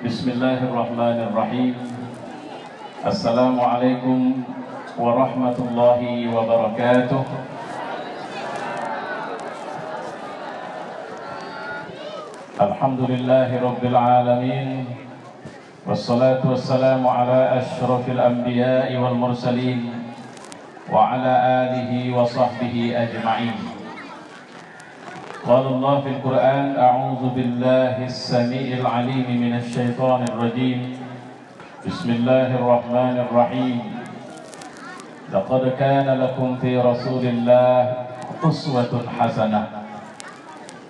Bismillahirrahmanirrahim. Assalamualaikum warahmatullahi wabarakatuh. Alhamdulillahi rabbil alamin. Wassalatu wassalamu ala asyrafil anbiya'i wal mursalin wa ala alihi wa sahbihi ajma'in. Qala Allah fil Qur'an, a'udzu billahi as-sami'il 'alim minasy syaithanir rajim. Bismillahirrahmanirrahim. Laqad kana lakum fi Rasulillah uswatun hasanah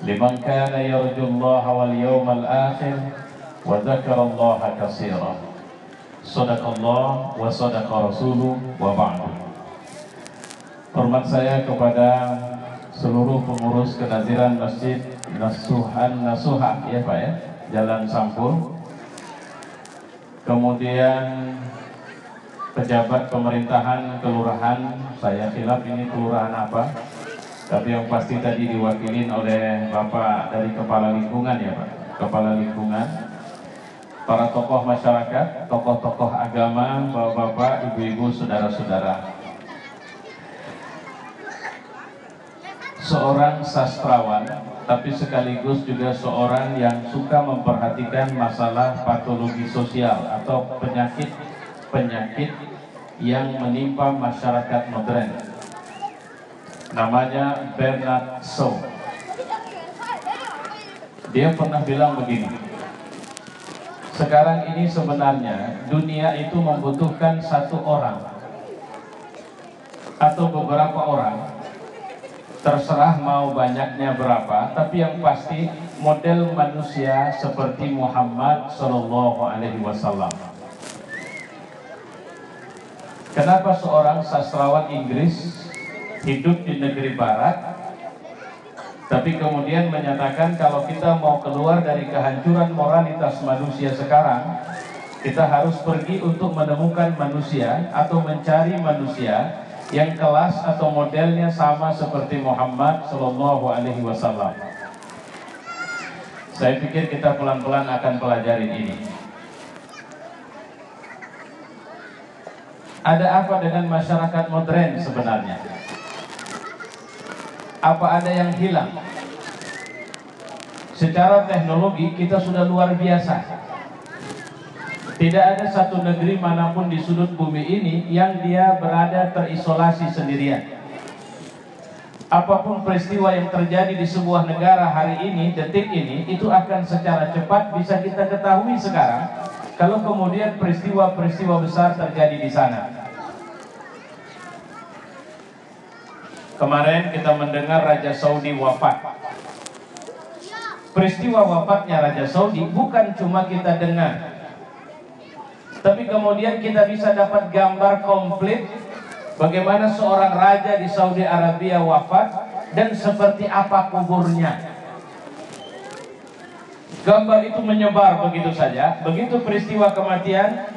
liman kana yarjullaha wal yawmal akhir wa dzakarallaha katsiran. Shadaqallah wa shadaqa rasuluh wa ba'du. Hormat saya kepada seluruh pengurus kenaziran Masjid Nasuha ya Pak ya, Jalan Sampur. Kemudian pejabat pemerintahan kelurahan, saya khilaf ini kelurahan apa, tapi yang pasti tadi diwakilin oleh Bapak dari Kepala Lingkungan ya Pak, Kepala Lingkungan, para tokoh masyarakat, tokoh-tokoh agama, bapak-bapak, ibu-ibu, saudara-saudara. Seorang sastrawan, tapi sekaligus juga seorang yang suka memperhatikan masalah patologi sosial atau penyakit yang menimpa masyarakat modern. Namanya Bernard Shaw. Dia pernah bilang begini, sekarang ini sebenarnya dunia itu membutuhkan satu orang atau beberapa orang, terserah mau banyaknya berapa, tapi yang pasti model manusia seperti Muhammad Sallallahu Alaihi Wasallam. Kenapa seorang sastrawan Inggris hidup di negeri Barat, tapi kemudian menyatakan kalau kita mau keluar dari kehancuran moralitas manusia sekarang, kita harus pergi untuk menemukan manusia atau mencari manusia yang kelas atau modelnya sama seperti Muhammad Sallallahu Alaihi Wasallam. Saya pikir kita pelan-pelan akan pelajari ini. Ada apa dengan masyarakat modern sebenarnya? Apa ada yang hilang? Secara teknologi kita sudah luar biasa. Tidak ada satu negeri manapun di sudut bumi ini yang dia berada terisolasi sendirian. Apapun peristiwa yang terjadi di sebuah negara hari ini, detik ini, itu akan secara cepat bisa kita ketahui sekarang kalau kemudian peristiwa-peristiwa besar terjadi di sana. Kemarin kita mendengar Raja Saudi wafat. Peristiwa wafatnya Raja Saudi bukan cuma kita dengar, tapi kemudian kita bisa dapat gambar komplit bagaimana seorang raja di Saudi Arabia wafat dan seperti apa kuburnya. Gambar itu menyebar begitu saja. Begitu peristiwa kematian,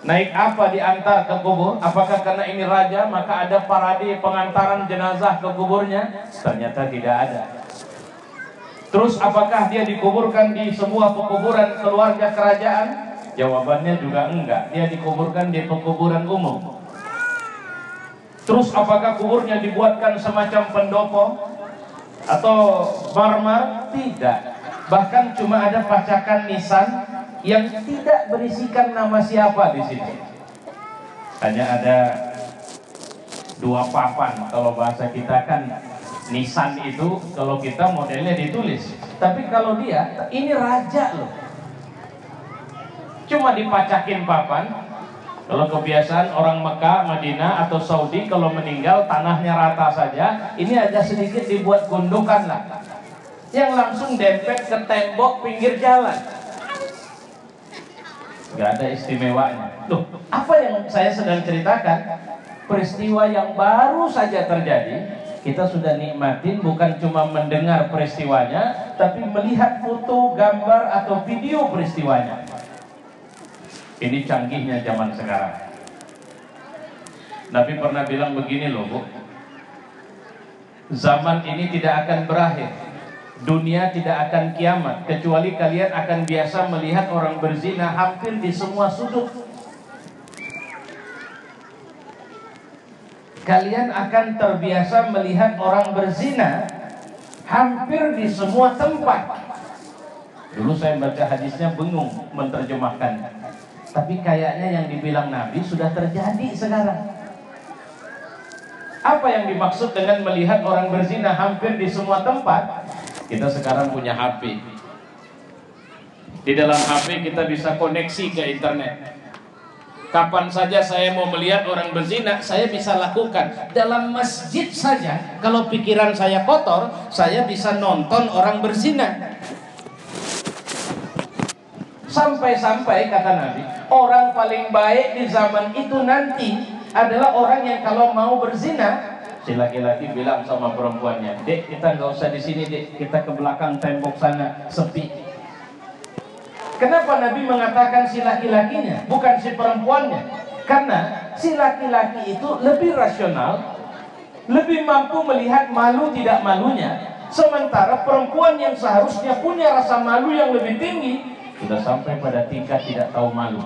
naik apa diantar ke kubur? Apakah karena ini raja maka ada parade pengantaran jenazah ke kuburnya? Ternyata tidak ada. Terus apakah dia dikuburkan di sebuah pekuburan keluarga kerajaan? Jawabannya juga enggak, dia dikuburkan di pekuburan umum. Terus apakah kuburnya dibuatkan semacam pendopo atau marmer? Tidak. Bahkan cuma ada pacakan nisan yang tidak berisikan nama siapa di sini. Hanya ada dua papan. Kalau bahasa kita kan nisan itu kalau kita modelnya ditulis. Tapi kalau dia, ini raja loh, cuma dipacakin papan. Kalau kebiasaan orang Mekah, Madinah atau Saudi kalau meninggal tanahnya rata saja, ini aja sedikit dibuat gundukan lah, yang langsung dempet ke tembok pinggir jalan. Gak ada istimewanya. Loh, apa yang saya sedang ceritakan? Peristiwa yang baru saja terjadi, kita sudah nikmatin, bukan cuma mendengar peristiwanya, tapi melihat foto, gambar atau video peristiwanya. Ini canggihnya zaman sekarang. Nabi pernah bilang begini loh Bu, zaman ini tidak akan berakhir Dunia tidak akan kiamat kecuali kalian akan biasa melihat orang berzina hampir di semua sudut. Kalian akan terbiasa melihat orang berzina hampir di semua tempat. Dulu saya baca hadisnya bingung menerjemahkan, tapi kayaknya yang dibilang Nabi sudah terjadi sekarang. Apa yang dimaksud dengan melihat orang berzina hampir di semua tempat? Kita sekarang punya HP. Di dalam HP kita bisa koneksi ke internet. Kapan saja saya mau melihat orang berzina, saya bisa lakukan. Dalam masjid saja, kalau pikiran saya kotor, saya bisa nonton orang berzina. Sampai-sampai kata Nabi, orang paling baik di zaman itu nanti adalah orang yang kalau mau berzina, si laki-laki bilang sama perempuannya, "Dek, kita nggak usah di sini, Dek. Kita ke belakang tembok sana, sepi." Kenapa Nabi mengatakan si laki-lakinya, bukan si perempuannya? Karena si laki-laki itu lebih rasional, lebih mampu melihat malu tidak malunya. Sementara perempuan yang seharusnya punya rasa malu yang lebih tinggi, sudah sampai pada tingkat tidak tahu malu.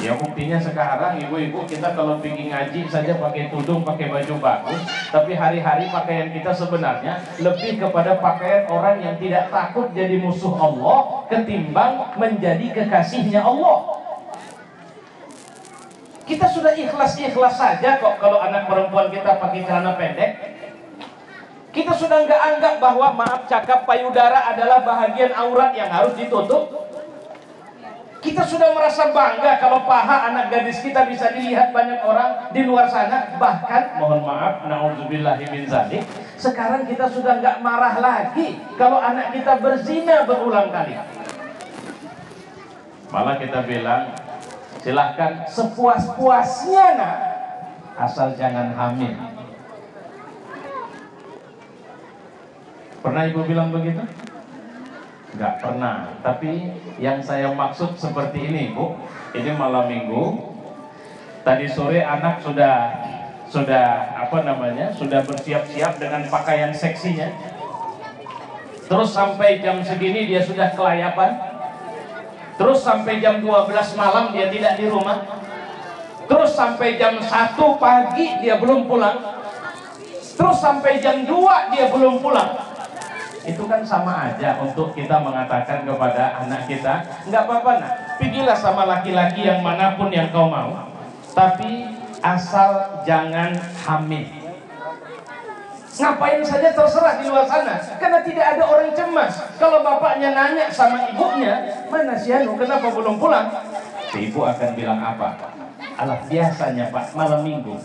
Ya buktinya sekarang ibu-ibu kita kalau pergi ngaji saja pakai tudung, pakai baju bagus, tapi hari-hari pakaian kita sebenarnya lebih kepada pakaian orang yang tidak takut jadi musuh Allah ketimbang menjadi kekasihnya Allah. Kita sudah ikhlas-ikhlas saja kok kalau anak perempuan kita pakai celana pendek. Kita sudah nggak anggap bahwa maaf cakap payudara adalah bahagian aurat yang harus ditutup. Kita sudah merasa bangga kalau paha anak gadis kita bisa dilihat banyak orang di luar sana. Bahkan, mohon maaf, na'udzubillahi min dzalik, sekarang kita sudah nggak marah lagi kalau anak kita berzina berulang kali. Malah kita bilang, silahkan sepuas-puasnya nak, asal jangan hamil. Pernah ibu bilang begitu? Nggak pernah, tapi yang saya maksud seperti ini Bu. Ini malam minggu, tadi sore anak sudah bersiap-siap dengan pakaian seksinya. Terus sampai jam segini dia sudah kelayapan. Terus sampai jam 12 malam dia tidak di rumah. Terus sampai jam 1 pagi dia belum pulang. Terus sampai jam 2 dia belum pulang. Itu kan sama aja untuk kita mengatakan kepada anak kita, nggak apa-apa nak, pergilah sama laki-laki yang manapun yang kau mau, tapi asal jangan hamil. Ngapain saja terserah di luar sana, karena tidak ada orang cemas. Kalau bapaknya nanya sama ibunya, mana si Anu, kenapa belum pulang? Si ibu akan bilang apa? Alah biasanya Pak, malam minggu.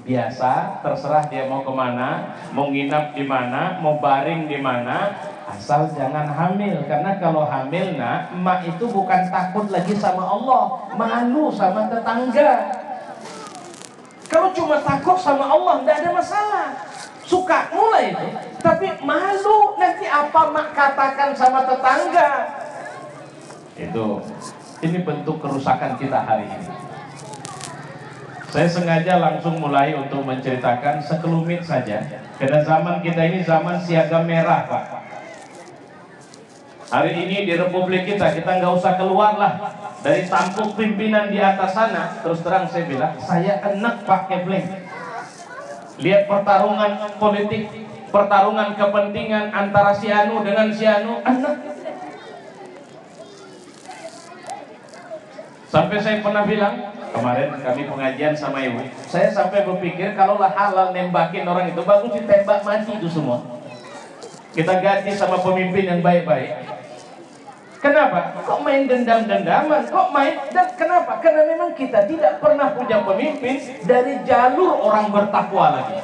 Biasa, terserah dia mau kemana, mau nginap di mana, mau baring di mana, asal jangan hamil. Karena kalau hamil nak, emak itu bukan takut lagi sama Allah, malu sama tetangga. Kalau cuma takut sama Allah, tidak ada masalah. Suka mulai itu, tapi malu nanti apa mak katakan sama tetangga. Ini bentuk kerusakan kita hari ini. Saya sengaja langsung mulai untuk menceritakan sekelumit saja, karena zaman kita ini zaman siaga merah Pak. Hari ini di Republik kita nggak usah keluar lah dari tampuk pimpinan di atas sana. Terus terang saya bilang, saya enak Pak Kepling. Lihat pertarungan politik, pertarungan kepentingan antara si Anu dengan si Anu, enak. Sampai saya pernah bilang, kemarin kami pengajian sama ibu, saya sampai berpikir kalaulah halal nembakin orang itu, bagus ditembak mati itu semua. Kita ganti sama pemimpin yang baik-baik. Kenapa? Kok main dendam-dendaman? Kok main? Dan kenapa? Karena memang kita tidak pernah punya pemimpin dari jalur orang bertakwa lagi.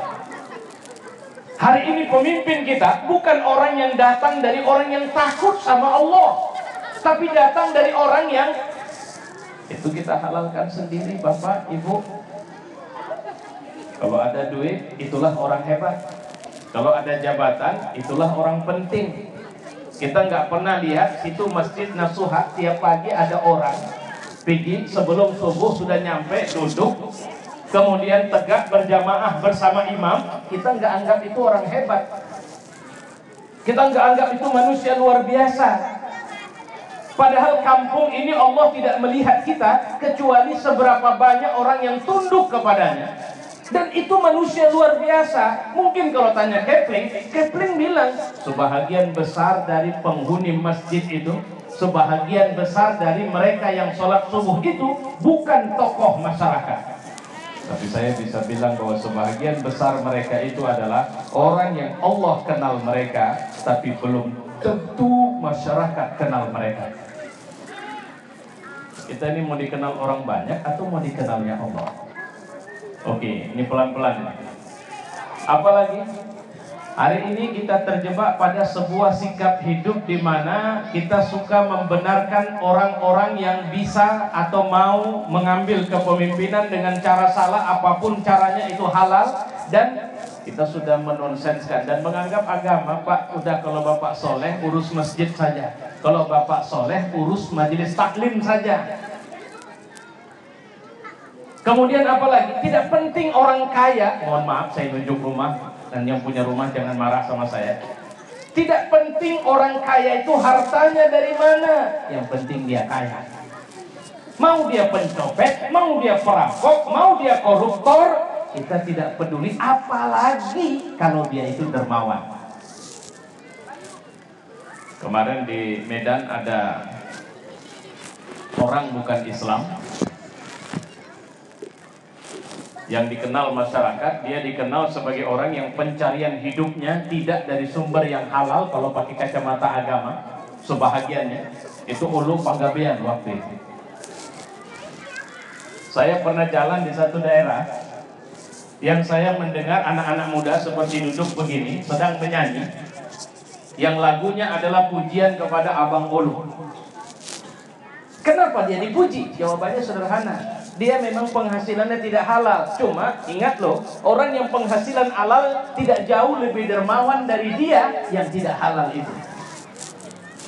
Hari ini pemimpin kita bukan orang yang datang dari orang yang takut sama Allah, tapi datang dari orang yang itu kita halalkan sendiri Bapak, Ibu. Kalau ada duit, itulah orang hebat. Kalau ada jabatan, itulah orang penting. Kita nggak pernah lihat situ Masjid Nasuhat tiap pagi ada orang pergi sebelum subuh sudah nyampe duduk kemudian tegak berjamaah bersama imam, kita nggak anggap itu orang hebat. Kita nggak anggap itu manusia luar biasa. Padahal kampung ini Allah tidak melihat kita kecuali seberapa banyak orang yang tunduk kepadanya. Dan itu manusia luar biasa. Mungkin kalau tanya Kepling, Kepling bilang sebahagian besar dari penghuni masjid itu, sebahagian besar dari mereka yang sholat subuh itu bukan tokoh masyarakat. Tapi saya bisa bilang bahwa sebahagian besar mereka itu adalah orang yang Allah kenal mereka, tapi belum tentu masyarakat kenal mereka. Kita ini mau dikenal orang banyak atau mau dikenalnya Allah? Oke, ini pelan-pelan. Apalagi hari ini kita terjebak pada sebuah sikap hidup di mana kita suka membenarkan orang-orang yang bisa atau mau mengambil kepemimpinan dengan cara salah, apapun caranya itu halal, dan kita sudah menonsenskan dan menganggap agama, Pak, udah kalau Bapak soleh urus masjid saja, kalau Bapak soleh urus majelis taklim saja. Kemudian apalagi, tidak penting orang kaya, mohon maaf saya nunjuk rumah, dan yang punya rumah jangan marah sama saya. Tidak penting orang kaya itu hartanya dari mana, yang penting dia kaya. Mau dia pencopet, mau dia perampok, mau dia koruptor, kita tidak peduli, apalagi kalau dia itu dermawan. Kemarin di Medan ada orang bukan Islam yang dikenal masyarakat, dia dikenal sebagai orang yang pencarian hidupnya tidak dari sumber yang halal. Kalau pakai kacamata agama, sebahagiannya itu ulu panggabean waktu itu. Saya pernah jalan di satu daerah yang saya mendengar anak-anak muda seperti duduk begini sedang menyanyi, yang lagunya adalah pujian kepada Abang Ulu. Kenapa dia dipuji? Jawabannya sederhana, dia memang penghasilannya tidak halal. Cuma ingat loh, orang yang penghasilan halal tidak jauh lebih dermawan dari dia yang tidak halal itu.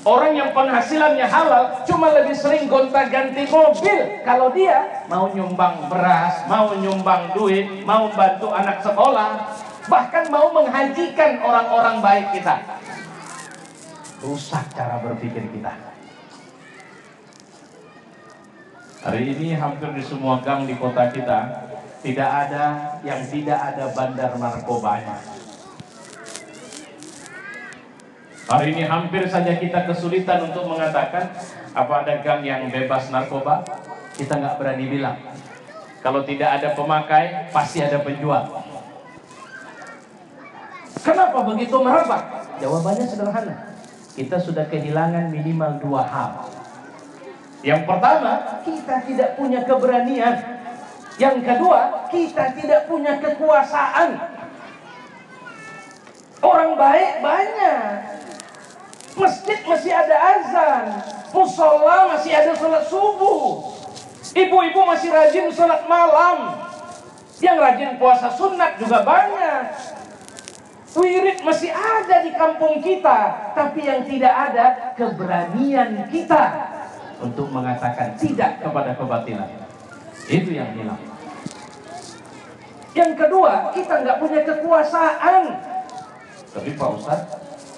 Orang yang penghasilannya halal cuma lebih sering gonta-ganti mobil. Kalau dia mau nyumbang beras, mau nyumbang duit, mau bantu anak sekolah, bahkan mau menghajikan orang-orang baik kita. Rusak cara berpikir kita. Hari ini hampir di semua gang di kota kita tidak ada yang tidak ada bandar narkobanya. Hari ini hampir saja kita kesulitan untuk mengatakan apa ada gang yang bebas narkoba. Kita nggak berani bilang. Kalau tidak ada pemakai, pasti ada penjual. Kenapa begitu merebak? Jawabannya sederhana. Kita sudah kehilangan minimal dua hal. Yang pertama, kita tidak punya keberanian. Yang kedua, kita tidak punya kekuasaan. Orang baik banyak. Masjid masih ada azan, musola masih ada sholat subuh, ibu-ibu masih rajin sholat malam, yang rajin puasa sunat juga banyak. Wirid masih ada di kampung kita, tapi yang tidak ada keberanian kita untuk mengatakan tidak kepada kebatilan. Itu yang hilang. Yang kedua, kita nggak punya kekuasaan. Tapi Pak Ustadz,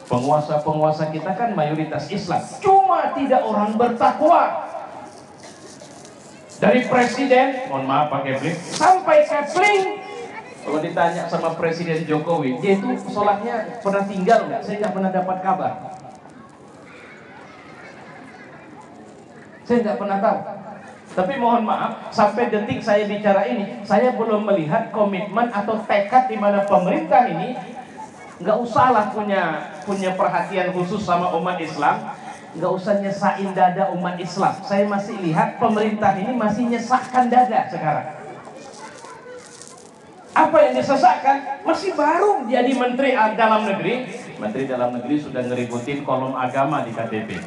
penguasa-penguasa kita kan mayoritas Islam, cuma tidak orang bertakwa. Dari presiden, mohon maaf Pak Kepling, sampai Kepling, kalau ditanya sama Presiden Jokowi, dia itu sholatnya pernah tinggal nggak? Saya nggak pernah dapat kabar. Saya nggak pernah tahu. Tapi mohon maaf, sampai detik saya bicara ini, saya belum melihat komitmen atau tekad di mana pemerintah ini nggak usahlah punya perhatian khusus sama umat Islam, nggak usah nyesain dada umat Islam. Saya masih lihat pemerintah ini masih nyesakkan dada sekarang. Apa yang disesakkan? Masih baru jadi Menteri Dalam Negeri. Menteri Dalam Negeri sudah ngeributin kolom agama di KTP.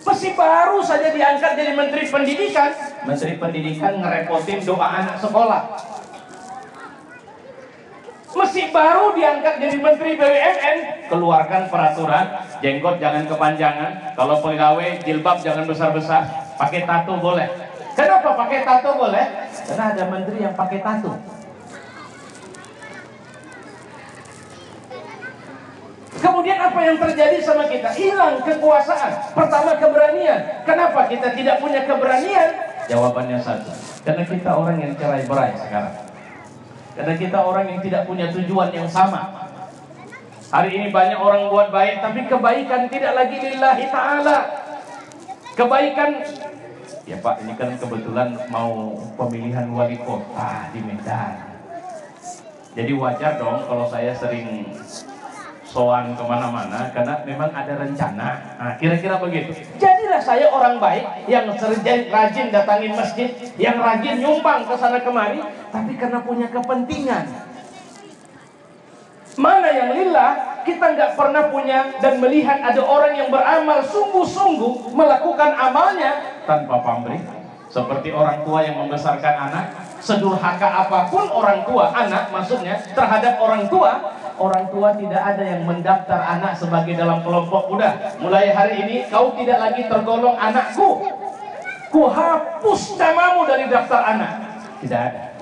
Masih baru saja diangkat jadi Menteri Pendidikan. Menteri Pendidikan ngerepotin doa anak sekolah. Masih baru diangkat jadi Menteri BUMN, keluarkan peraturan, jenggot jangan kepanjangan, kalau pegawai jilbab jangan besar-besar, pakai tato boleh. Kenapa pakai tato boleh? Karena ada menteri yang pakai tato. Kemudian apa yang terjadi sama kita? Hilang kekuasaan. Pertama, keberanian. Kenapa kita tidak punya keberanian? Jawabannya satu. Karena kita orang yang cerai-berai sekarang. Karena kita orang yang tidak punya tujuan yang sama. Hari ini banyak orang buat baik, tapi kebaikan tidak lagi lillahi ta'ala. Kebaikan, ya Pak, ini kan kebetulan mau pemilihan wali kota di Medan. Jadi wajar dong kalau saya sering soan kemana-mana, karena memang ada rencana. Nah, kira-kira begitu. Jadilah saya orang baik yang rajin datangin masjid, yang rajin nyumbang ke sana kemari, tapi karena punya kepentingan. Mana yang lillah, kita nggak pernah punya dan melihat ada orang yang beramal sungguh-sungguh melakukan amalnya tanpa pamrih. Seperti orang tua yang membesarkan anak, sedurhaka apapun orang tua, anak maksudnya terhadap orang tua tidak ada yang mendaftar anak sebagai dalam kelompok. Udah, mulai hari ini kau tidak lagi tergolong anakku, ku hapus namamu dari daftar anak. Tidak ada.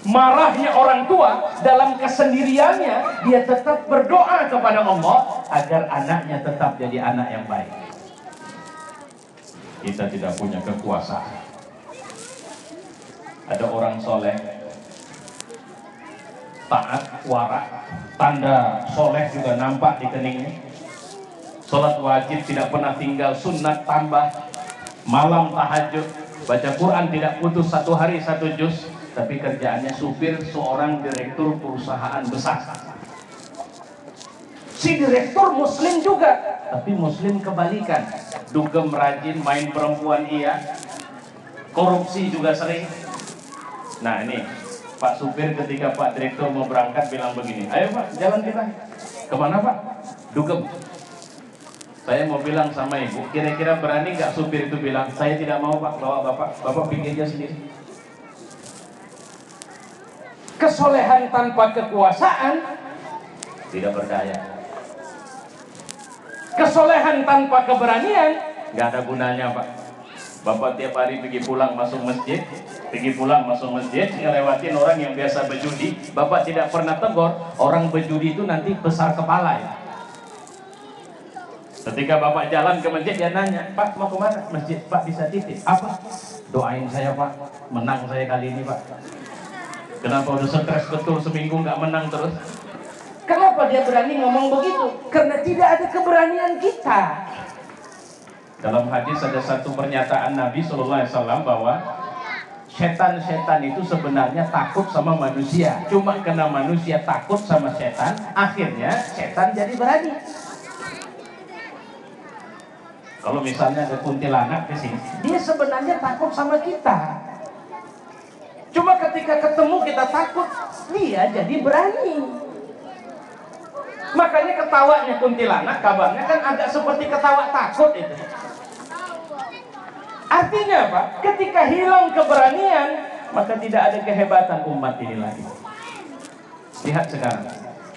Marahnya orang tua dalam kesendiriannya, dia tetap berdoa kepada Allah agar anaknya tetap jadi anak yang baik. Kita tidak punya kekuasaan. Ada orang soleh, taat, warak, tanda soleh juga nampak di keningnya. Sholat wajib tidak pernah tinggal, sunat tambah, malam tahajud, baca Quran tidak putus, 1 hari 1 juz. Tapi kerjaannya supir seorang direktur perusahaan besar. Si direktur muslim juga, tapi muslim kebalikan. Dugem rajin, main perempuan iya, korupsi juga sering. Nah ini Pak supir ketika Pak direktur mau berangkat bilang begini, ayo Pak jalan kita. Kemana Pak? Dugem. Saya mau bilang sama ibu, kira-kira berani nggak supir itu bilang, saya tidak mau Pak bawa bapak pikir aja sendiri. Kesolehan tanpa kekuasaan tidak berdaya. Kesolehan tanpa keberanian nggak ada gunanya Pak. Bapak tiap hari pergi pulang masuk masjid, ngelewatin orang yang biasa berjudi. Bapak tidak pernah tegur orang berjudi itu nanti besar kepala ya. Ketika Bapak jalan ke masjid, dia nanya, Pak mau kemana? Masjid. Pak bisa titip apa? Doain saya Pak, menang saya kali ini Pak. Kenapa udah stres betul seminggu nggak menang terus? Kenapa dia berani ngomong begitu? Karena tidak ada keberanian kita. Dalam hadis ada satu pernyataan Nabi SAW bahwa setan-setan itu sebenarnya takut sama manusia. Cuma karena manusia takut sama setan, akhirnya setan jadi berani. Kalau misalnya ada kuntilanak di sini, dia sebenarnya takut sama kita. Cuma ketika ketemu kita takut, dia jadi berani. Makanya ketawanya kuntilanak, kabarnya kan agak seperti ketawa takut itu. Artinya apa? Ketika hilang keberanian, maka tidak ada kehebatan umat ini lagi. Lihat sekarang,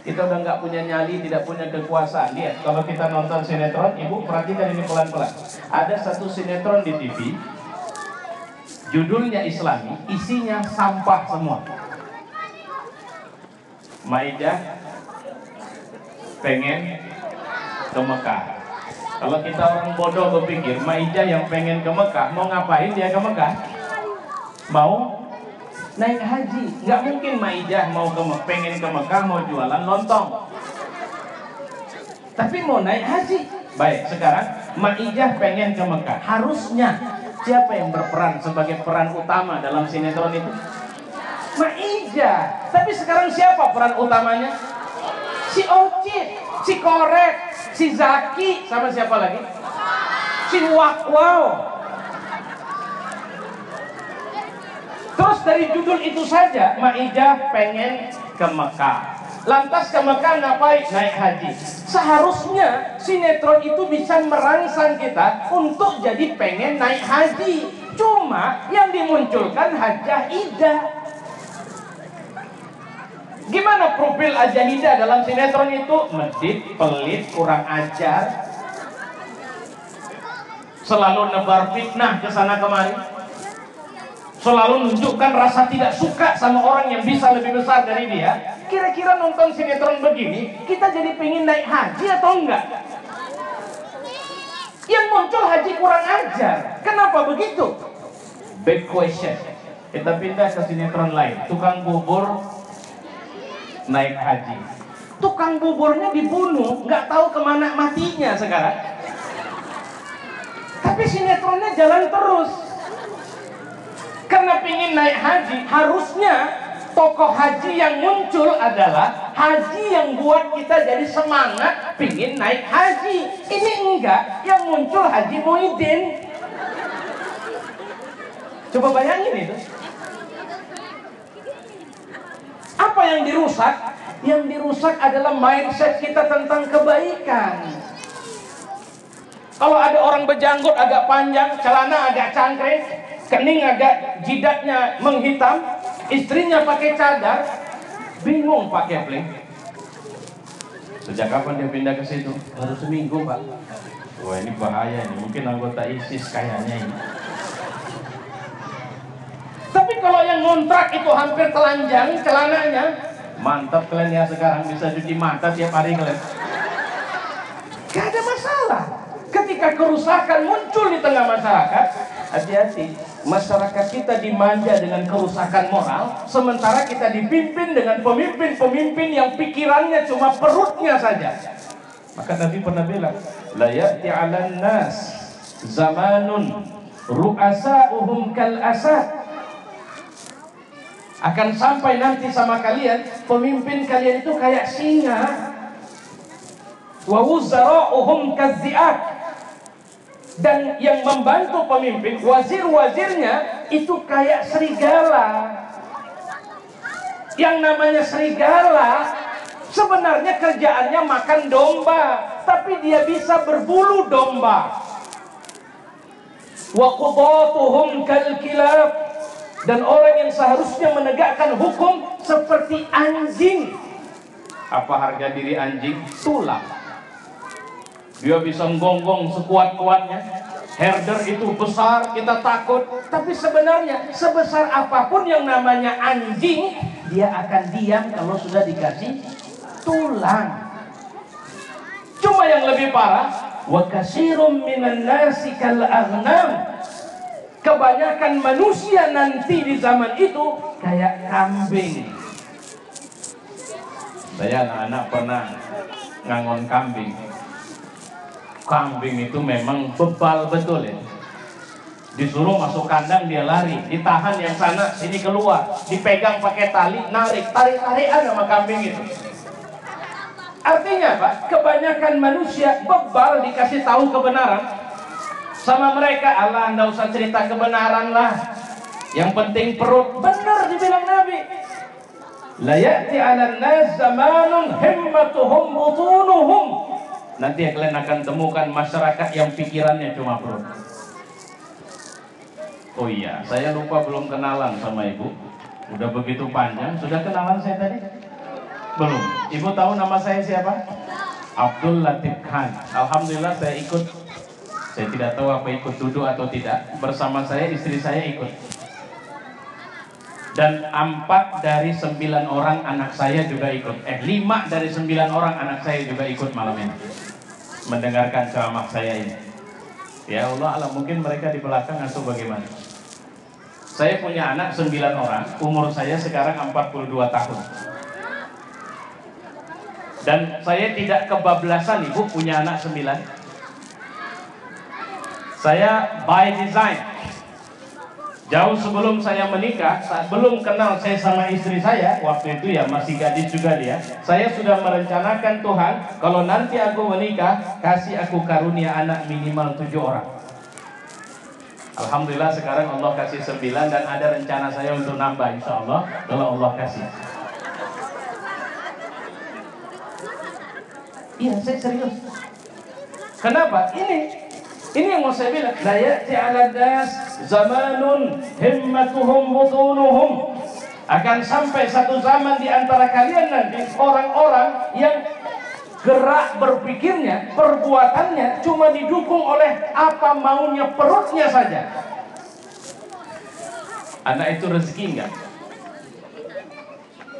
kita udah nggak punya nyali, tidak punya kekuasaan. Lihat, kalau kita nonton sinetron, ibu perhatikan ini pelan-pelan. Ada satu sinetron di TV, judulnya Islami, isinya sampah semua. Maidah pengen ke Mekah. Kalau kita orang bodoh berpikir, Maidah yang pengen ke Mekah, mau ngapain dia ke Mekah? Mau naik haji. Nggak mungkin Maidah mau pengen ke Mekah, mau jualan lontong. Tapi mau naik haji. Baik, sekarang Maidah pengen ke Mekah. Harusnya siapa yang berperan sebagai peran utama dalam sinetron itu? Maidah. Tapi sekarang siapa peran utamanya? Si Ocit, si Korek, si Zaki, sama siapa lagi? Si Wakwau. Terus dari judul itu saja, Maidah pengen ke Mekah. Lantas ke Mekah ngapain? Naik haji. Seharusnya sinetron itu bisa merangsang kita untuk jadi pengen naik haji. Cuma yang dimunculkan Hajah Ida. Gimana profil Hajah Ida dalam sinetron itu? Medit, pelit, kurang ajar, selalu nebar fitnah ke sana kemari. selalu menunjukkan rasa tidak suka sama orang yang bisa lebih besar dari dia. Kira-kira nonton sinetron begini, kita jadi pengen naik haji atau enggak? Yang muncul haji kurang ajar. Kenapa begitu? Big question. Kita pindah ke sinetron lain. Tukang bubur naik haji. Tukang buburnya dibunuh, nggak tahu kemana matinya sekarang. Tapi sinetronnya jalan terus. Karena pingin naik haji, harusnya tokoh haji yang muncul adalah haji yang buat kita jadi semangat pingin naik haji. Ini enggak, yang muncul Haji Muhyiddin. Coba bayangin itu. Apa yang dirusak? Yang dirusak adalah mindset kita tentang kebaikan. Kalau ada orang berjanggut agak panjang, celana agak cangkring, kening agak jidatnya menghitam, istrinya pakai cadar, bingung Pak Kepling. Sejak kapan dia pindah ke situ? Baru seminggu Pak. Wah ini bahaya nih, mungkin anggota ISIS kayaknya ini. Tapi kalau yang ngontrak itu hampir telanjang celananya, mantap kalian ya sekarang bisa cuci mata tiap hari kalian. Gak ada masalah. Ketika kerusakan muncul di tengah masyarakat, hati-hati. Masyarakat kita dimanja dengan kerusakan moral, sementara kita dipimpin dengan pemimpin-pemimpin yang pikirannya cuma perutnya saja. Maka Nabi pernah bilang, la ya'ti 'alan nas zamanun ru'asa'uhum kal asad. Akan sampai nanti sama kalian, pemimpin kalian itu kayak singa. Wa wuzara'uhum kazzi'at. Dan yang membantu pemimpin, wazir-wazirnya itu kayak serigala. Yang namanya serigala sebenarnya kerjaannya makan domba, tapi dia bisa berbulu domba. Wa qudatuhum kal kilab. Dan orang yang seharusnya menegakkan hukum seperti anjing. Apa harga diri anjing? Tulang. Dia bisa nggonggong sekuat-kuatnya. Herder itu besar, kita takut. Tapi sebenarnya sebesar apapun yang namanya anjing, dia akan diam kalau sudah dikasih tulang. Cuma yang lebih parah, wa katsirum minan nasi kal aghnam. Kebanyakan manusia nanti di zaman itu kayak kambing. Saya anak-anak pernah ngangon kambing. Kambing itu memang bebal betul ya. Disuruh masuk kandang dia lari, ditahan yang sana sini keluar, dipegang pakai tali, narik, tarik-tarikan sama kambing itu. Artinya Pak, kebanyakan manusia bebal dikasih tahu kebenaran sama mereka. Allah, anda usah cerita kebenaran lah, yang penting perut. Benar dibilang Nabi, la ya'ti 'alan nas zamanun himmatuhum butunuhum. Nanti kalian akan temukan masyarakat yang pikirannya cuma perut. Oh iya, saya lupa belum kenalan sama ibu. Udah begitu panjang, sudah kenalan saya tadi? Belum. Ibu tahu nama saya siapa? Abdul Latif Khan. Alhamdulillah saya ikut. Saya tidak tahu apa ikut duduk atau tidak. Bersama saya, istri saya ikut. Dan 4 dari 9 orang anak saya juga ikut. 5 dari 9 orang anak saya juga ikut malam ini, mendengarkan ceramah saya ini. Ya Allah alam, mungkin mereka di belakang atau bagaimana. Saya punya anak 9 orang, umur saya sekarang 42 tahun. Dan saya tidak kebablasan ibu punya anak 9. Saya by design. Jauh sebelum saya menikah, saat belum kenal saya sama istri saya, waktu itu ya masih gadis juga dia, saya sudah merencanakan Tuhan, kalau nanti aku menikah, kasih aku karunia anak minimal 7 orang. Alhamdulillah sekarang Allah kasih 9 dan ada rencana saya untuk nambah insya Allah kalau Allah kasih. Iya, saya serius. Kenapa? Ini yang mau saya bilang, la ya'ti 'alan nas zamanun himmatuhum butunuhum. Akan sampai satu zaman di antara kalian nanti orang-orang yang gerak berpikirnya, perbuatannya cuma didukung oleh apa maunya perutnya saja. Anak itu rezeki enggak?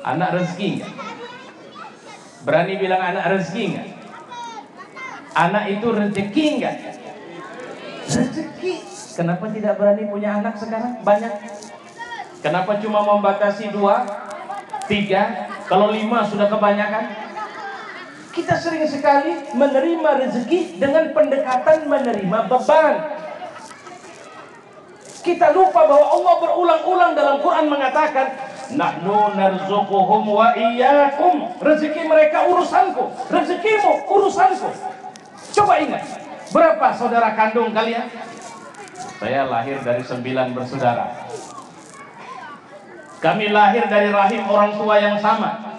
Anak rezeki enggak? Berani bilang anak rezeki enggak? Anak itu rezeki enggak? Rezeki. Kenapa tidak berani punya anak sekarang? Banyak. Kenapa cuma membatasi 2, 3? Kalau 5 sudah kebanyakan. Kita sering sekali menerima rezeki dengan pendekatan menerima beban. Kita lupa bahwa Allah berulang-ulang dalam Quran mengatakan, nahnu narzuquhum wa iyyakum. Rezeki mereka urusanku, rezekimu urusanku. Coba ingat, berapa saudara kandung kalian? Saya lahir dari 9 bersaudara. Kami lahir dari rahim orang tua yang sama.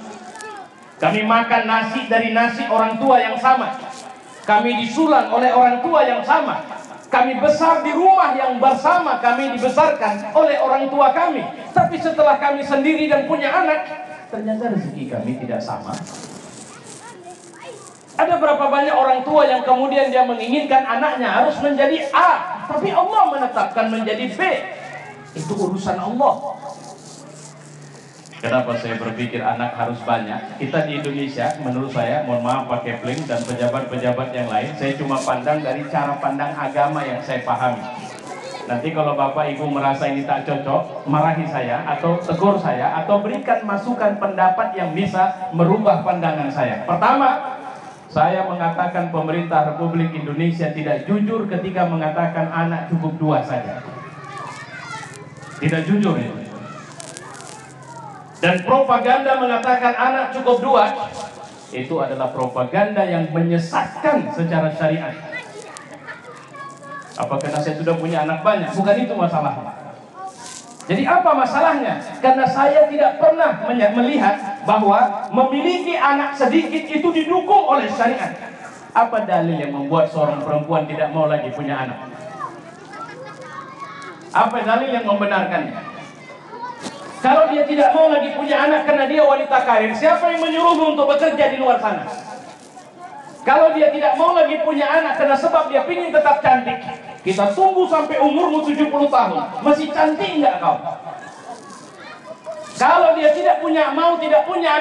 Kami makan nasi dari nasi orang tua yang sama. Kami disulang oleh orang tua yang sama. Kami besar di rumah yang bersama. Kami dibesarkan oleh orang tua kami. Tapi setelah kami sendiri dan punya anak, ternyata rezeki kami tidak sama. Ada berapa banyak orang tua yang kemudian dia menginginkan anaknya harus menjadi A, tapi Allah menetapkan menjadi B. Itu urusan Allah. Kenapa saya berpikir anak harus banyak? Kita di Indonesia, menurut saya, mohon maaf Pak Kepling dan pejabat-pejabat yang lain, saya cuma pandang dari cara pandang agama yang saya pahami. Nanti kalau Bapak Ibu merasa ini tak cocok, marahi saya, atau tegur saya, atau berikan masukan pendapat yang bisa merubah pandangan saya. Pertama, saya mengatakan pemerintah Republik Indonesia tidak jujur ketika mengatakan anak cukup 2 saja. Tidak jujur itu. Dan propaganda mengatakan anak cukup 2, itu adalah propaganda yang menyesatkan secara syariat. Apa karena saya sudah punya anak banyak? Bukan itu masalahnya. Jadi apa masalahnya? Karena saya tidak pernah melihat bahwa memiliki anak sedikit itu didukung oleh syariat. Apa dalil yang membuat seorang perempuan tidak mau lagi punya anak? Apa dalil yang membenarkannya? Kalau dia tidak mau lagi punya anak karena dia wanita karir, siapa yang menyuruhmu untuk bekerja di luar sana? Kalau dia tidak mau lagi punya anak karena sebab dia ingin tetap cantik, kita tunggu sampai umurmu 70 tahun. Masih cantik enggak kau? Kalau dia tidak punya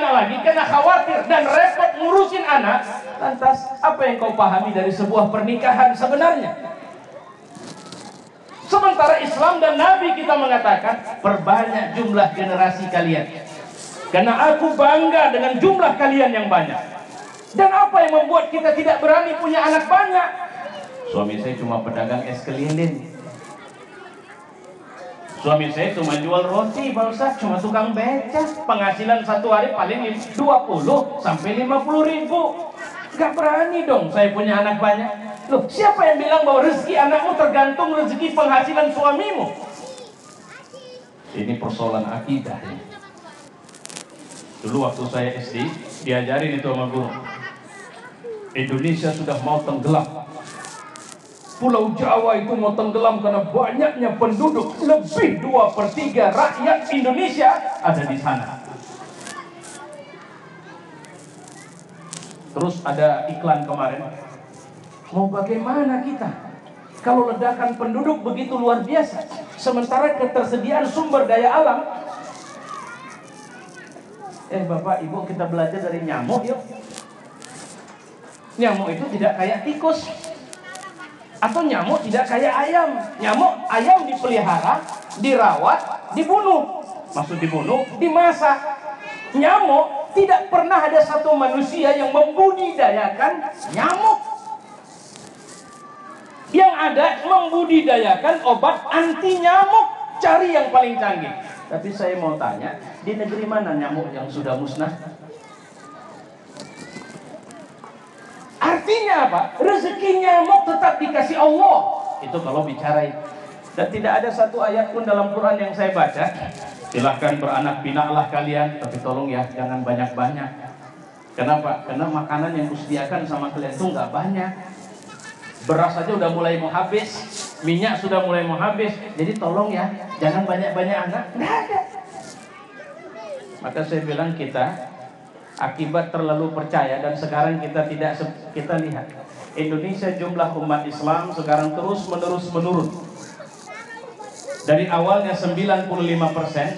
anak lagi karena khawatir dan repot ngurusin anak, lantas apa yang kau pahami dari sebuah pernikahan sebenarnya? Sementara Islam dan Nabi kita mengatakan, perbanyak jumlah generasi kalian, karena aku bangga dengan jumlah kalian yang banyak. Dan apa yang membuat kita tidak berani punya anak banyak? Suami saya cuma pedagang es keliling. Suami saya cuma jual roti, Pak Ustaz, cuma tukang beca. Penghasilan satu hari paling 20 sampai 50 ribu. Gak berani dong saya punya anak banyak. Loh, siapa yang bilang bahwa rezeki anakmu tergantung rezeki penghasilan suamimu? Ini persoalan akidah ya. Dulu waktu saya SD, diajarin itu sama guru. Indonesia sudah mau tenggelam. Pulau Jawa itu mau tenggelam karena banyaknya penduduk. Lebih 2/3 rakyat Indonesia ada di sana. Terus ada iklan kemarin. Mau bagaimana kita kalau ledakan penduduk begitu luar biasa, sementara ketersediaan sumber daya alam? Bapak Ibu, kita belajar dari nyamuk yuk. Nyamuk itu tidak kayak tikus, atau nyamuk tidak kayak ayam. Ayam dipelihara, dirawat, dibunuh. Maksud dibunuh, dimasak. Nyamuk tidak pernah ada satu manusia yang membudidayakan nyamuk. Yang ada membudidayakan obat anti nyamuk. Cari yang paling canggih. Tapi saya mau tanya, di negeri mana nyamuk yang sudah musnah? Artinya apa? Rezeki nyamuk tetap dikasih Allah. Itu kalau bicara itu. Dan tidak ada satu ayat pun dalam Quran yang saya baca, silahkan beranak pinaklah kalian, tapi tolong ya jangan banyak-banyak. Kenapa? Karena makanan yang disediakan sama kalian itu nggak banyak. Beras saja udah mulai mau habis, minyak sudah mulai mau habis. Jadi tolong ya, jangan banyak-banyak anak. Nggak ada. Maka saya bilang kita akibat terlalu percaya, dan sekarang kita lihat Indonesia jumlah umat Islam sekarang terus menerus menurun. Dari awalnya 95%,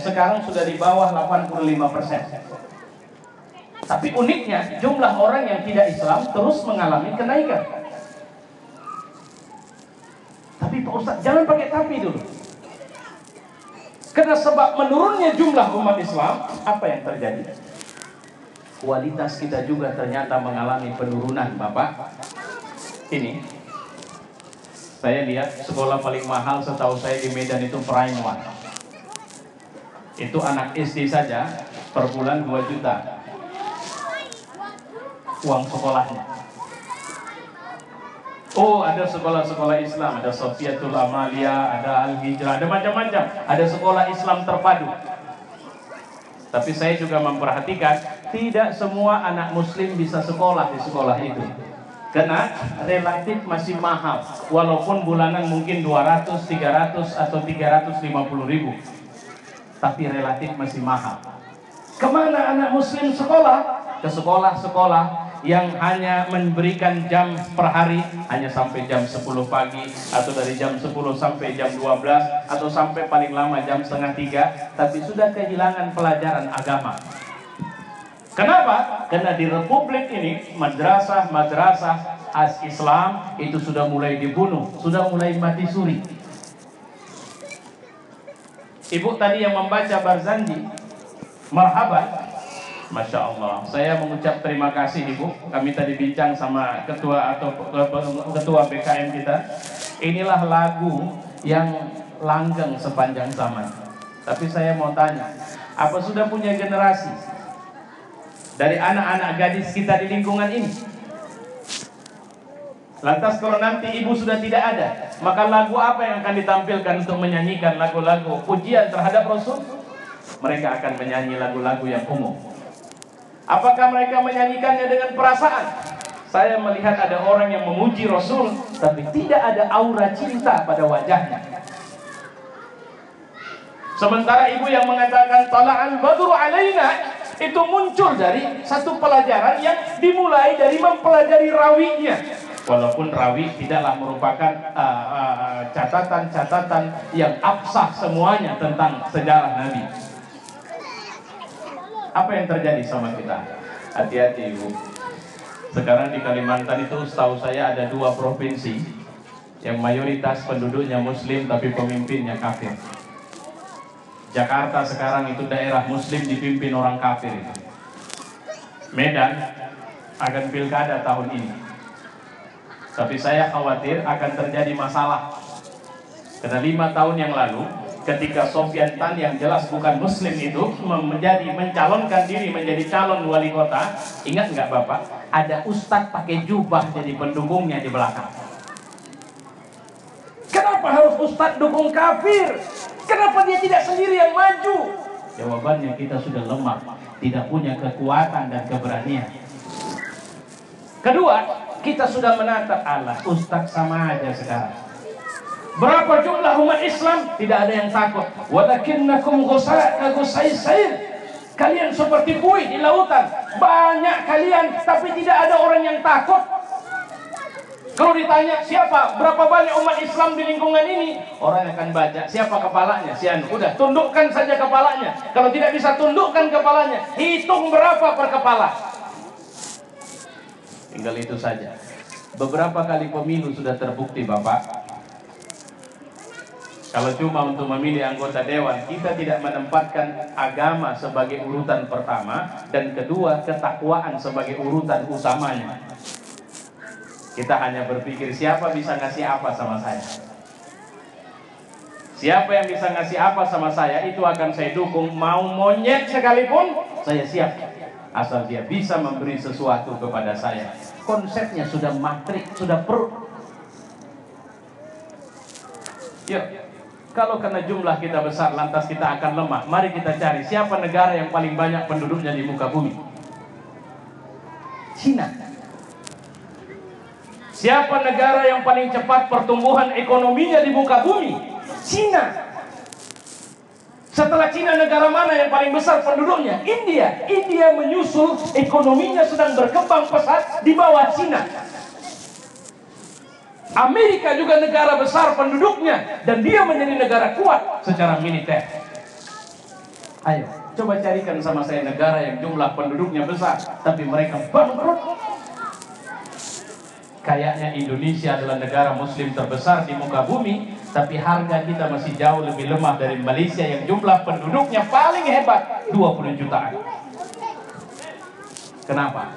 sekarang sudah di bawah 85%. Tapi uniknya, jumlah orang yang tidak Islam terus mengalami kenaikan. Tapi Pak Ustadz, jangan pakai tapi dulu. Karena sebab menurunnya jumlah umat Islam, apa yang terjadi? Kualitas kita juga ternyata mengalami penurunan, Bapak. Ini saya lihat sekolah paling mahal setahu saya di Medan itu Prime One. Itu anak SD saja per bulan 2 juta uang sekolahnya. Oh, ada sekolah-sekolah Islam, ada Sofiatul Amalia, ada Al-Hijrah, ada macam-macam. Ada sekolah Islam terpadu. Tapi saya juga memperhatikan, tidak semua anak muslim bisa sekolah di sekolah itu. Karena relatif masih mahal, walaupun bulanan mungkin 200, 300 atau 350 ribu, tapi relatif masih mahal. Kemana anak muslim sekolah? Ke sekolah-sekolah yang hanya memberikan jam per hari, hanya sampai jam 10 pagi, atau dari jam 10 sampai jam 12, atau sampai paling lama jam setengah 3, tapi sudah kehilangan pelajaran agama. Kenapa? Karena di Republik ini madrasah as-Islam itu sudah mulai dibunuh, sudah mulai mati suri. Ibu tadi yang membaca Barzanji, marhaban, Masya Allah. Saya mengucap terima kasih Ibu. Kami tadi bincang sama ketua BKM kita. Inilah lagu yang langgeng sepanjang zaman. Tapi saya mau tanya, apa sudah punya generasi dari anak-anak gadis kita di lingkungan ini? Lantas kalau nanti ibu sudah tidak ada, maka lagu apa yang akan ditampilkan untuk menyanyikan lagu-lagu pujian terhadap Rasul? Mereka akan menyanyi lagu-lagu yang umum. Apakah mereka menyanyikannya dengan perasaan? Saya melihat ada orang yang memuji Rasul, tapi tidak ada aura cinta pada wajahnya. Sementara ibu yang mengatakan tala'al badru alaina, itu muncul dari satu pelajaran yang dimulai dari mempelajari rawinya. Walaupun rawi tidaklah merupakan catatan-catatan yang absah semuanya tentang sejarah Nabi. Apa yang terjadi sama kita? Hati-hati Ibu. Sekarang di Kalimantan itu setahu saya ada 2 provinsi yang mayoritas penduduknya muslim tapi pemimpinnya kafir. Jakarta sekarang itu daerah muslim dipimpin orang kafir itu. Medan akan pilkada tahun ini. Tapi saya khawatir akan terjadi masalah. Karena 5 tahun yang lalu ketika Sofyan Tan yang jelas bukan muslim itu mencalonkan diri menjadi calon wali kota, ingat nggak Bapak? Ada ustadz pakai jubah jadi pendukungnya di belakang. Kenapa harus ustadz dukung kafir? Kenapa dia tidak sendiri yang maju? Jawabannya, kita sudah lemah, tidak punya kekuatan dan keberanian. Kedua, kita sudah menatap Allah, ustadz sama aja sekarang. Berapa jumlah umat Islam? Tidak ada yang takut. Walakinnakum ghusa'is sail. Kalian seperti buih di lautan. Banyak kalian, tapi tidak ada orang yang takut. Kalau ditanya siapa, berapa banyak umat Islam di lingkungan ini, orang akan baca siapa kepalanya, si Anu. Udah, tundukkan saja kepalanya. Kalau tidak bisa tundukkan kepalanya, hitung berapa per kepala. Tinggal itu saja. Beberapa kali pemilu sudah terbukti Bapak. Kalau cuma untuk memilih anggota dewan, kita tidak menempatkan agama sebagai urutan pertama, dan kedua ketakwaan sebagai urutan utamanya. Kita hanya berpikir siapa bisa ngasih apa sama saya. Siapa yang bisa ngasih apa sama saya, itu akan saya dukung. Mau monyet sekalipun, saya siap. Asal dia bisa memberi sesuatu kepada saya. Konsepnya sudah matrik, sudah Yuk, kalau karena jumlah kita besar, lantas kita akan lemah. Mari kita cari siapa negara yang paling banyak penduduknya di muka bumi. Cina. Siapa negara yang paling cepat pertumbuhan ekonominya di muka bumi? Cina. Setelah Cina, negara mana yang paling besar penduduknya? India. India menyusul, ekonominya sedang berkembang pesat di bawah Cina. Amerika juga negara besar penduduknya, dan dia menjadi negara kuat secara militer. Ayo, coba carikan sama saya negara yang jumlah penduduknya besar, tapi mereka bangkrut. Kayaknya Indonesia adalah negara muslim terbesar di muka bumi, tapi harga kita masih jauh lebih lemah dari Malaysia yang jumlah penduduknya paling hebat, 20 jutaan. Kenapa?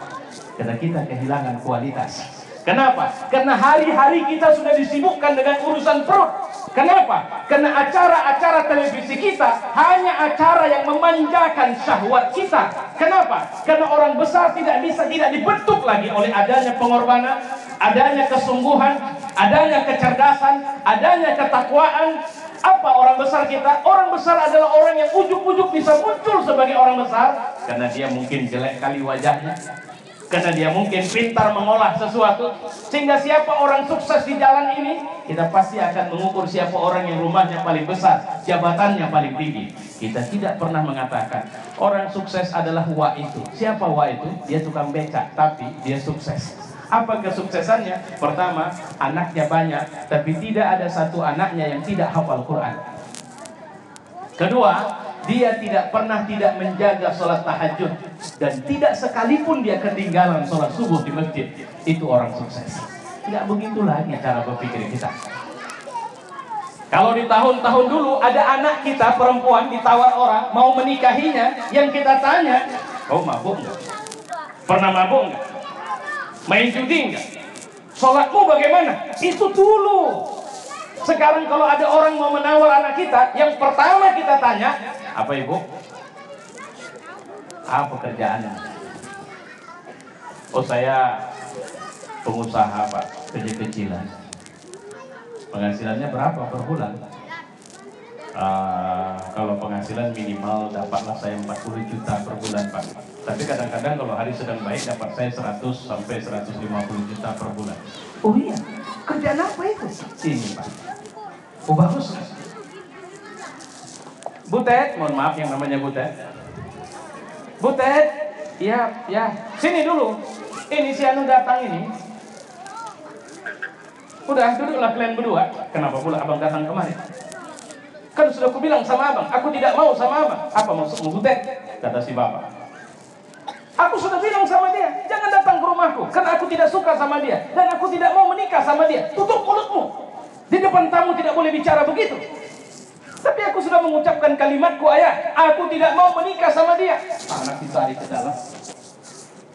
Karena kita kehilangan kualitas. Kenapa? Karena hari-hari kita sudah disibukkan dengan urusan perut. Kenapa? Karena acara-acara televisi kita hanya acara yang memanjakan syahwat kita. Kenapa? Karena orang besar tidak dibentuk lagi oleh adanya pengorbanan, adanya kesungguhan, adanya kecerdasan, adanya ketakwaan. Apa orang besar kita? Orang besar adalah orang yang ujuk-ujuk bisa muncul sebagai orang besar karena dia mungkin jelek kali wajahnya, karena dia mungkin pintar mengolah sesuatu. Sehingga siapa orang sukses di jalan ini, kita pasti akan mengukur siapa orang yang rumahnya paling besar, jabatannya paling tinggi. Kita tidak pernah mengatakan orang sukses adalah wa itu. Siapa wa itu? Dia tukang becak, tapi dia sukses. Apa kesuksesannya? Pertama, anaknya banyak, tapi tidak ada satu anaknya yang tidak hafal Quran. Kedua, dia tidak pernah tidak menjaga sholat tahajud, dan tidak sekalipun dia ketinggalan sholat subuh di masjid. Itu orang sukses. Tidak begitu lagi cara berpikir kita. Kalau di tahun-tahun dulu ada anak kita perempuan ditawar orang mau menikahinya, yang kita tanya, kau mabuk nggak? Pernah mabuk nggak? Main judi nggak? Sholatmu bagaimana? Itu dulu. Sekarang kalau ada orang mau menawar anak kita, yang pertama kita tanya, apa ibu? Apa pekerjaannya? Oh, saya pengusaha pak, kecil-kecilan. Penghasilannya berapa per bulan? Kalau penghasilan minimal dapatlah saya 40 juta per bulan pak. Tapi kadang-kadang kalau hari sedang baik dapat saya 100 sampai 150 juta per bulan. Oh iya, kerjaan apa itu? Ini pak. Oh bagus. Butet, mohon maaf yang namanya Butet. Butet, ya, sini dulu. Ini si Anu datang ini. Udah, duduklah kalian berdua. Kenapa pula abang datang kemarin? Kan sudah aku bilang sama abang, aku tidak mau sama abang. Apa maksudmu Butet? Kata si bapak. Aku sudah bilang sama dia, jangan datang ke rumahku, karena aku tidak suka sama dia, dan aku tidak mau menikah sama dia. Tutup mulutmu. Di depan tamu tidak boleh bicara begitu. Tapi aku sudah mengucapkan kalimatku, ayah, aku tidak mau menikah sama dia. Anak ditarik ke dalam.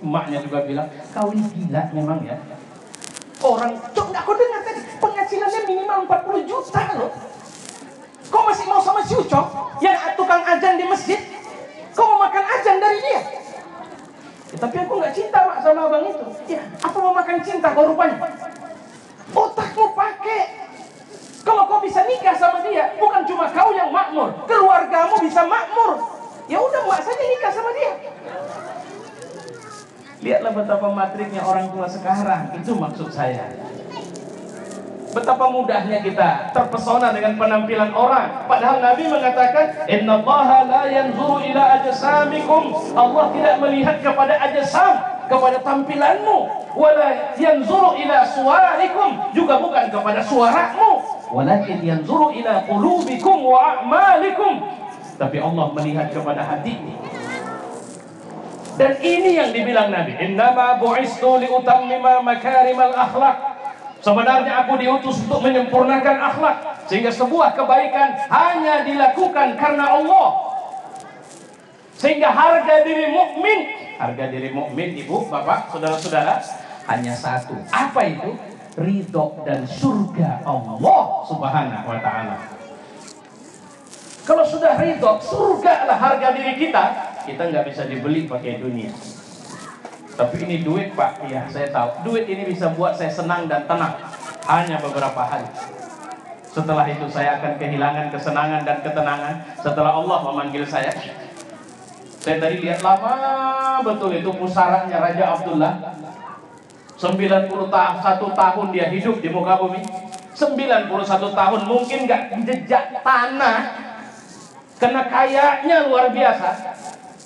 Emaknya juga bilang, kau ini gila memang ya. Orang, coba aku dengar tadi, penghasilannya minimal 40 juta loh. Kau masih mau sama si Ucok yang tukang ajan di masjid? Kau mau makan ajan dari dia? Ya, tapi aku nggak cinta mak sama abang itu. Ya, apa mau makan cinta kau rupanya? Otakmu pakai. Kalau kau bisa nikah sama dia, bukan cuma kau yang makmur, keluargamu bisa makmur. Ya udah, mak saja nikah sama dia. Lihatlah betapa matriknya orang tua sekarang. Itu maksud saya. Betapa mudahnya kita terpesona dengan penampilan orang. Padahal Nabi mengatakan, Innallaha la yanzuru ila ajsamikum. Allah tidak melihat kepada ajsam, kepada tampilanmu. Wala yanzuru ila suwarikum, juga bukan kepada suaramu. Walakin yanzuru ila qulubikum wa a'malikum. Tapi Allah melihat kepada hatimu. Dan ini yang dibilang Nabi, Innama bu'istu liutammima makarimal akhlaq. Sebenarnya aku diutus untuk menyempurnakan akhlak, sehingga sebuah kebaikan hanya dilakukan karena Allah. Sehingga harga diri mukmin, ibu, bapak, saudara-saudara, hanya satu. Apa itu? Ridho dan surga Allah Subhanahu wa ta'ala. Kalau sudah ridho, surga lah harga diri kita. Kita nggak bisa dibeli pakai dunia. Tapi ini duit pak, ya saya tahu. Duit ini bisa buat saya senang dan tenang hanya beberapa hari. Setelah itu saya akan kehilangan kesenangan dan ketenangan setelah Allah memanggil saya. Saya tadi lihat lama betul itu pusaranya Raja Abdullah. 91 tahun dia hidup di muka bumi. 91 tahun mungkin gak jejak tanah, karena kayanya luar biasa.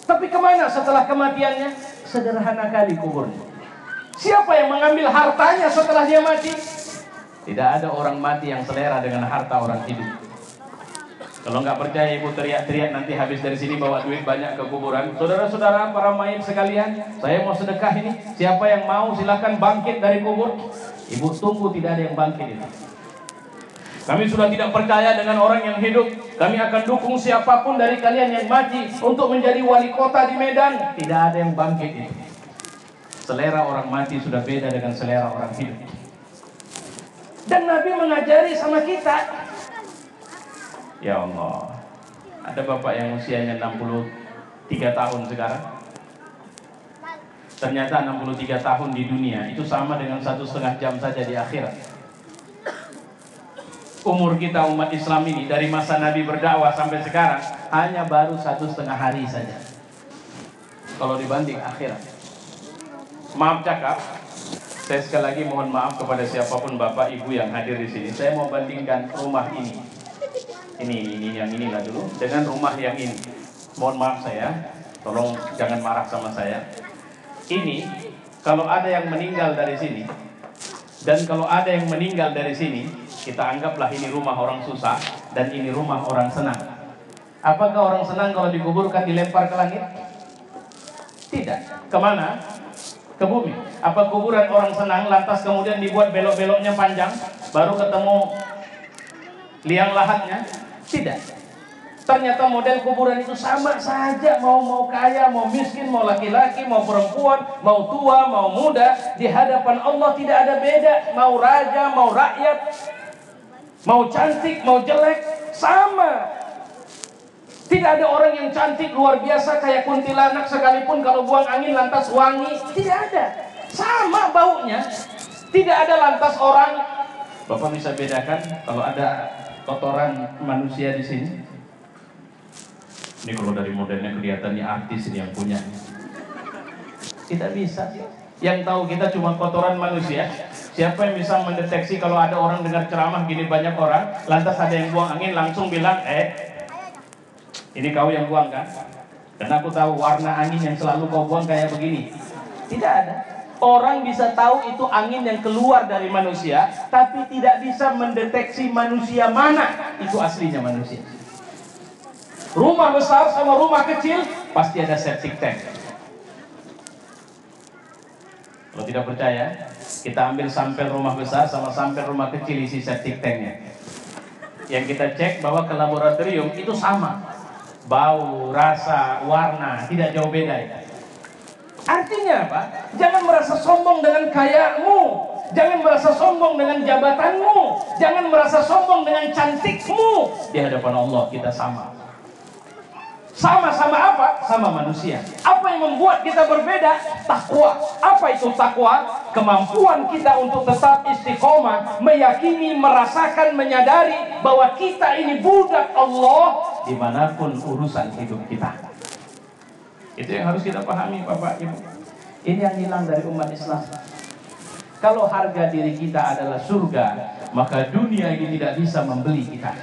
Tapi kemana setelah kematiannya? Sederhana kali kuburnya. Siapa yang mengambil hartanya setelah dia mati? Tidak ada orang mati yang selera dengan harta orang hidup. Kalau nggak percaya ibu teriak-teriak nanti habis dari sini bawa duit banyak ke kuburan. Saudara-saudara para mayit sekalian, saya mau sedekah ini. Siapa yang mau silakan bangkit dari kubur. Ibu tunggu, tidak ada yang bangkit itu. Kami sudah tidak percaya dengan orang yang hidup. Kami akan dukung siapapun dari kalian yang mati untuk menjadi wali kota di Medan. Tidak ada yang bangkit itu. Selera orang mati sudah beda dengan selera orang hidup. Dan Nabi mengajari sama kita. Ya Allah, ada bapak yang usianya 63 tahun sekarang. Ternyata 63 tahun di dunia itu sama dengan 1,5 jam saja di akhirat. Umur kita umat Islam ini dari masa Nabi berdakwah sampai sekarang hanya baru 1,5 hari saja. Kalau dibanding akhirat. Maaf cakap, saya sekali lagi mohon maaf kepada siapapun bapak ibu yang hadir di sini. Saya mau bandingkan rumah ini. Ini yang inilah dulu dengan rumah yang ini. Mohon maaf saya, tolong jangan marah sama saya. Ini kalau ada yang meninggal dari sini dan kalau ada yang meninggal dari sini, kita anggaplah ini rumah orang susah dan ini rumah orang senang. Apakah orang senang kalau dikuburkan dilempar ke langit? Tidak. Kemana? Ke bumi. Apa kuburan orang senang lantas kemudian dibuat belok-beloknya panjang baru ketemu liang lahatnya? Tidak. Ternyata model kuburan itu sama saja, mau kaya, mau miskin, mau laki-laki, mau perempuan, mau tua, mau muda, di hadapan Allah tidak ada beda. Mau raja, mau rakyat, mau cantik, mau jelek, sama. Tidak ada orang yang cantik luar biasa kayak kuntilanak sekalipun kalau buang angin lantas wangi. Tidak ada. Sama baunya. Tidak ada lantas orang. Bapak bisa bedakan kalau ada kotoran manusia di sini. Ini kalau dari modelnya kelihatannya artis ini yang punya. Tidak bisa. Yang tahu kita cuma kotoran manusia. Siapa yang bisa mendeteksi kalau ada orang dengar ceramah gini banyak orang, lantas ada yang buang angin langsung bilang, ini kau yang buang kan? Karena aku tahu warna angin yang selalu kau buang kayak begini. Tidak ada. Orang bisa tahu itu angin yang keluar dari manusia, tapi tidak bisa mendeteksi manusia mana itu aslinya manusia. Rumah besar sama rumah kecil pasti ada septic tank. Kalau tidak percaya, kita ambil sampel rumah besar sama sampel rumah kecil isi septic tanknya. Yang kita cek bahwa ke laboratorium itu sama, bau, rasa, warna tidak jauh beda ya. Artinya apa? Jangan merasa sombong dengan kayamu, jangan merasa sombong dengan jabatanmu, jangan merasa sombong dengan cantikmu. Di hadapan Allah kita sama. Sama-sama apa? Sama manusia. Apa yang membuat kita berbeda? Takwa. Apa itu takwa? Kemampuan kita untuk tetap istiqomah, meyakini, merasakan, menyadari bahwa kita ini budak Allah dimanapun urusan hidup kita. Itu yang harus kita pahami Bapak Ibu. Ini yang hilang dari umat Islam. Kalau harga diri kita adalah surga, maka dunia ini tidak bisa membeli kita.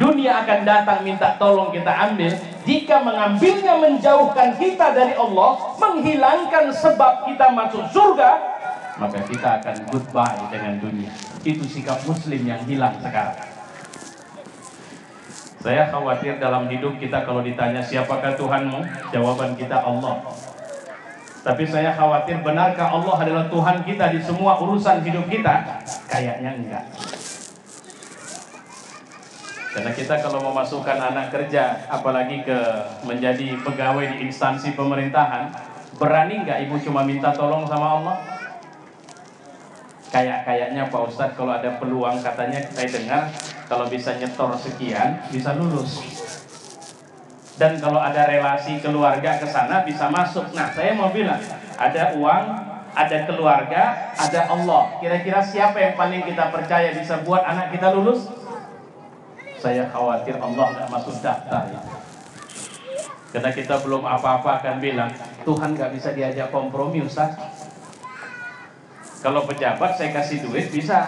Dunia akan datang minta tolong kita ambil. Jika mengambilnya menjauhkan kita dari Allah, menghilangkan sebab kita masuk surga, maka kita akan goodbye dengan dunia. Itu sikap muslim yang hilang sekarang. Saya khawatir dalam hidup kita kalau ditanya siapakah Tuhanmu, jawaban kita Allah. Tapi saya khawatir benarkah Allah adalah Tuhan kita di semua urusan hidup kita? Kayaknya enggak. Karena kita kalau memasukkan anak kerja, apalagi ke menjadi pegawai di instansi pemerintahan, berani enggak ibu cuma minta tolong sama Allah? Kayaknya Pak Ustadz kalau ada peluang, katanya saya dengar kalau bisa nyetor sekian bisa lulus, dan kalau ada relasi keluarga ke sana bisa masuk. Nah saya mau bilang, ada uang, ada keluarga, ada Allah. Kira-kira siapa yang paling kita percaya bisa buat anak kita lulus? Saya khawatir Allah nggak masuk daftar ya. Karena kita belum apa-apa akan bilang Tuhan nggak bisa diajak kompromi Ustaz. Kalau pejabat saya kasih duit bisa.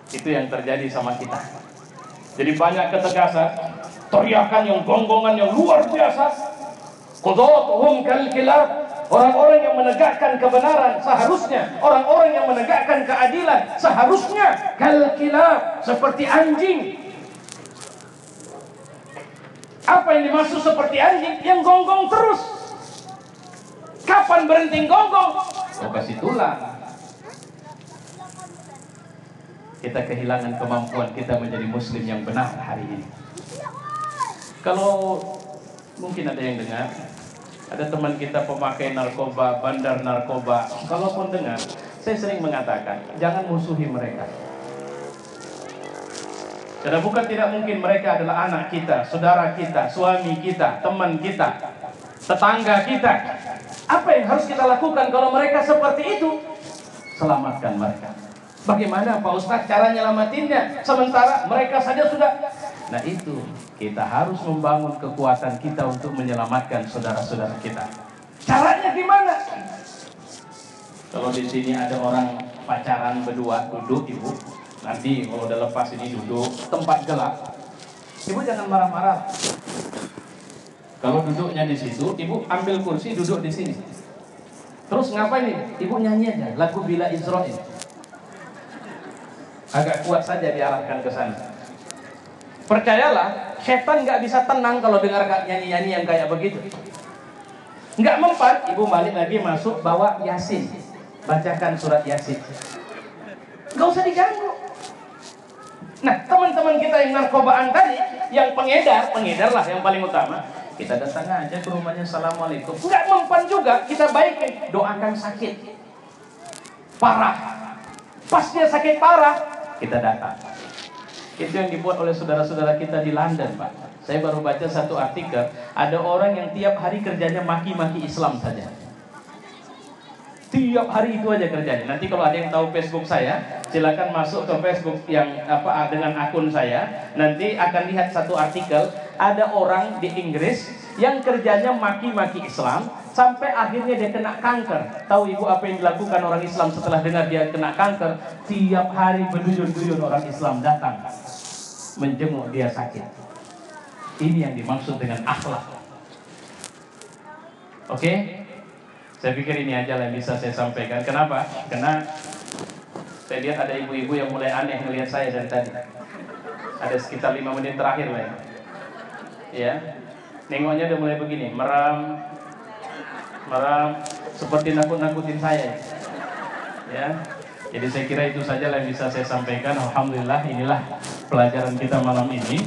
Itu yang terjadi sama kita. Jadi banyak ketegasan, teriakan yang gonggongan yang luar biasa. Qudatuhum kal kilab. Orang-orang yang menegakkan kebenaran seharusnya, orang-orang yang menegakkan keadilan seharusnya kal kilab, seperti anjing. Apa yang dimaksud seperti anjing? Yang gonggong terus. Kapan berhenti gonggong? Oh, kasih tulang. Kita kehilangan kemampuan kita menjadi muslim yang benar hari ini. Kalau mungkin ada yang dengar, ada teman kita pemakai narkoba, bandar narkoba. Kalaupun dengar, saya sering mengatakan, jangan musuhi mereka. Karena bukan tidak mungkin mereka adalah anak kita, saudara kita, suami kita, teman kita, tetangga kita. Apa yang harus kita lakukan kalau mereka seperti itu? Selamatkan mereka. Bagaimana Pak Ustadz cara nyelamatinnya? Sementara mereka saja sudah. Nah itu, kita harus membangun kekuatan kita untuk menyelamatkan saudara-saudara kita. Caranya gimana? Kalau di sini ada orang pacaran berdua, duduk ibu. Nanti kalau udah lepas ini duduk, tempat gelap. Ibu jangan marah-marah. Kalau duduknya di situ, ibu ambil kursi duduk di sini. Terus ngapain nih? Ibu nyanyi aja lagu Bila Israel. Agak kuat saja diarahkan ke sana. Percayalah, setan nggak bisa tenang kalau dengar nyanyi-nyanyi yang kayak begitu. Nggak mempan, ibu balik lagi masuk bawa Yasin, bacakan surat Yasin. Nggak usah diganggu. Nah, teman-teman kita yang narkobaan tadi, yang pengedar lah yang paling utama. Kita datang aja ke rumahnya, assalamualaikum. Nggak mempan juga, kita baikin, doakan sakit parah. Pas dia sakit parah, kita datang. Itu yang dibuat oleh saudara-saudara kita di London, Pak. Saya baru baca satu artikel, ada orang yang tiap hari kerjanya maki-maki Islam saja. Tiap hari itu aja kerjanya. Nanti kalau ada yang tahu Facebook saya, silakan masuk ke Facebook yang dengan akun saya. Nanti akan lihat satu artikel, ada orang di Inggris yang kerjanya maki-maki Islam sampai akhirnya dia kena kanker. Tahu ibu apa yang dilakukan orang Islam setelah dengar dia kena kanker? Tiap hari berduyun-duyun orang Islam datang menjenguk dia sakit. Ini yang dimaksud dengan akhlak. Oke? Saya pikir ini aja yang bisa saya sampaikan. Kenapa? Karena saya lihat ada ibu-ibu yang mulai aneh melihat saya dari tadi. Ada sekitar 5 menit terakhir lah ya. Nengoknya udah mulai begini, meram, seperti nakut-nakutin saya. Ya. Jadi saya kira itu saja yang bisa saya sampaikan. Alhamdulillah, inilah pelajaran kita malam ini.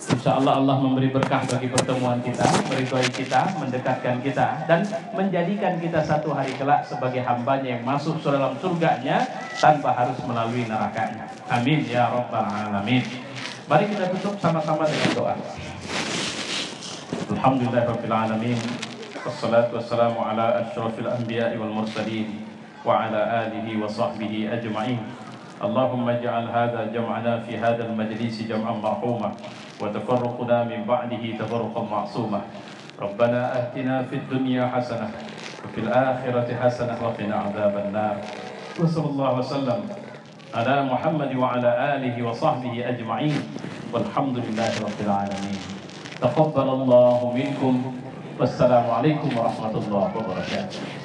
Insya Allah Allah memberi berkah bagi pertemuan kita, meridhai kita, mendekatkan kita, dan menjadikan kita satu hari kelak sebagai hambanya yang masuk ke dalam surganya tanpa harus melalui nerakanya. Amin ya rabbal alamin. Mari kita tutup sama-sama dengan doa. Alhamdulillahirabbil alamin. Wassalatu wassalamu ala asyrafil anbiya'i wal mursalin wa ala alihi wa sahbihi ajma'in. Allahumma ij'al hadha jam'ana fi hadzal majlis jam'an marhuma wa tafarruquna min ba'dihi tafarruqan ma'suma. Rabbana atina fid dunya hasanah wa fil akhirati hasanah wa qina adzaban nar. Wa sallallahu wasallam ala Muhammad wa ala alihi wa sahbihi ajma'in. Walhamdulillahi rabbil alamin. Taqabbalallahu minkum. Wassalamualaikum warahmatullahi wabarakatuh.